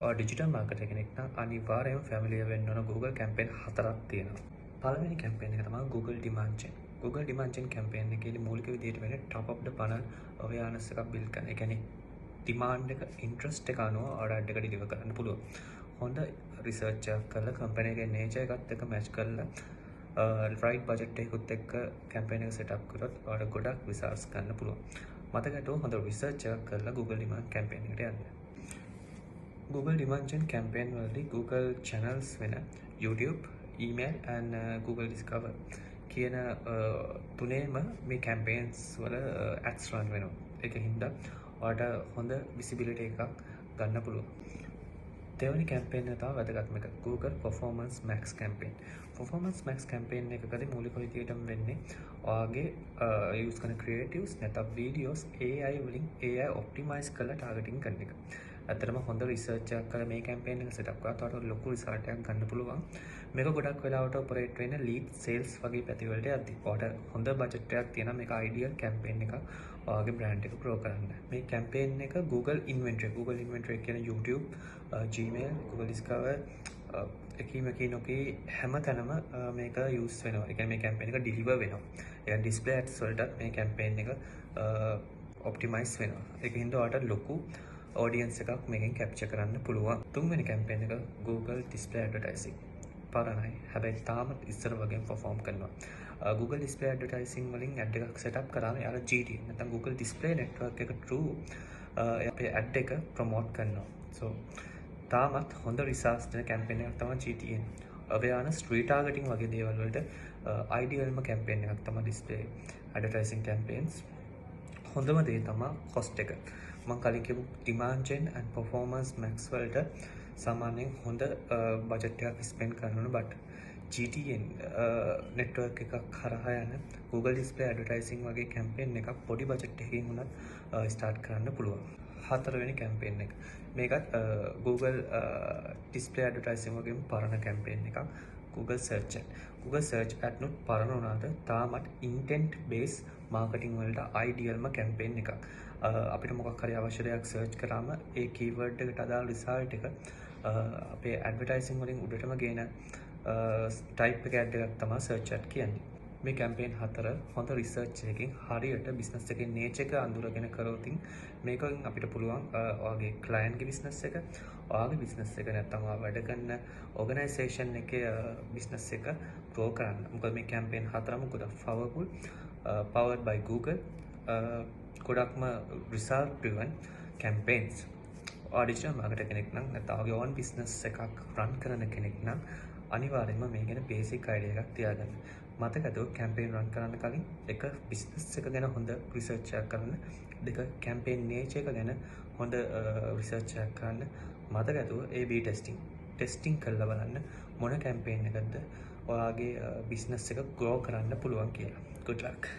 Digital මාකටර් කෙනෙක් නම් අනිවාර්යයෙන්ම ෆැමිලියර් වෙන්න ඕන Google කැම්පේන් 4ක් තියෙනවා. පළවෙනි කැම්පේන් එක තමයි Google Demand Gen. Google Demand Gen campaign එකේදී මූලික විදිහට වෙන්නේ top of the funnel awareness එකක් build කරන. ඒ කියන්නේ demand එක interest එක අනුව ඔයාලා ad එක deliver කරන්න පුළුවන්. හොඳ research එකක් කරලා company එකේ nature එකත් එක්ක match කරලා right budget එකකුත් එක්ක campaign එක set up කරොත් ඔයාලට ගොඩක් results ගන්න පුළුවන්. මතකද හොඳ research එකක් කරලා Google Demand campaign එකට යන්න. Google Demand Gen campaign වලදී Google channels වෙන YouTube, email and Google Discover කියන තුනේම මේ campaigns වල ads run වෙනවා. ඒකෙන් හින්දා ඔයාලට හොඳ visibility එකක් ගන්න පුළුවන්. දෙවෙනි campaign එක තමයි වැදගත්ම එක. Google Performance Max campaign. Performance Max campaign එකකදී මූලික විදියටම වෙන්නේ ඔයාගේ use කරන creatives නැත්නම් videos AI වලින් AI optimize කරලා targeting කරන එක. ඇත්තටම හොඳ රිසර්ච් එකක් කරලා මේ කැම්පේන් එක සෙටප් කරාට ඔයාලට ලොකු රිසල්ට් එකක් ගන්න පුළුවන්. මේක ගොඩක් වෙලාවට ඔපරේට් වෙන්නේ ලීඩ් සේල්ස් වගේ පැති වලට යද්දි. ඔයාලට හොඳ බජට් එකක් තියෙනවා මේක අයිඩියල් කැම්පේන් එකක් ඔයාගේ බ්‍රෑන්ඩ් එක ග්‍රෝ කරන්න. මේ කැම්පේන් එක Google Inventory කියන්නේ YouTube, Gmail, Google Discover එකී හැම තැනම මේක යූස් වෙනවා. ඒ කියන්නේ මේ කැම්පේන් එක ඩිලිවර් වෙනවා. ඒ කියන්නේ ඩිස්ප්ලේ ඇඩ්ස් වලටත් මේ කැම්පේන් එක ඔප්ටිමයිස් වෙනවා. ඒකින් හින්දා ඔයාලට ලොකු audience එකක් මේකෙන් capture කරන්න පුළුවන්. තුන්වෙනි campaign එක Google Display Advertising. පරණයි. හැබැයි තාමත් ඉස්සර වගේම perform කරනවා. Google Display Advertising වලින් ad එකක් set up කරාම යාලා GTN නැත්නම් Google Display Network එක through අපේ ad එක promote කරනවා. So තාමත් හොඳ results දෙන campaign එකක් තමයි GTN. awareness retargeting වගේ දේවල් වලට idealම campaign එකක් තමයි display advertising campaigns. හොඳම දේ තමයි cost එක. මම කලින් කියපු Demand Gen and Performance Max වලට සාමාන්‍යයෙන් හොඳ බජට් එකක් ස්පෙන්ඩ් කරන්න ඕන but GTN network එකක් හරහා යන Google Display Advertising වගේ කැම්පේන් එකක් පොඩි බජට් එකකින් උනත් start කරන්න පුළුවන්. හතරවෙනි කැම්පේන් එක. මේකත් Google Display Advertising වගේම පරණ කැම්පේන් එකක්. Google Search Ad. Google Search Ad නුත් පරණ වුණාට තාමත් intent based marketing වලට idealම කැම්පේන් එකක්. අපිට මොකක් හරි අවශ්‍ය දෙයක් search කරාම ඒ keyword එකට අදාළ result එක අපේ advertising වලින් උඩටම ගේන type එක ad එකක් තමයි search ad කියන්නේ. මේ campaign හතර හොඳ research එකකින් හරියට business එකේ niche එක අඳුරගෙන කරොත් මේකෙන් අපිට පුළුවන් ඔයාගේ client ගේ business එක, ඔයාගේ business එක නැත්නම් ඔයා වැඩ කරන organization එකේ business එක grow කරන්න. මොකද මේ campaign හතරම ගොඩක් powerful, powered by Google. ගොඩක්ම result driven campaigns. digital marketer කෙනෙක් නම් නැත්නම් ඔයාගේ own business එකක් run කරන කෙනෙක් නම් අනිවාර්යයෙන්ම මේ ගැන basic idea එකක් තියාගන්න. මතකද campaign run කරන්න කලින් එක business එක ගැන හොඳ research එකක් කරන්න, දෙක campaign nature එක ගැන හොඳ research එකක් කරන්න. මතකද A/B testing කරලා බලන්න මොන campaign එකක්ද ඔයාගේ business එක grow කරන්න පුළුවන් කියලා. Good luck.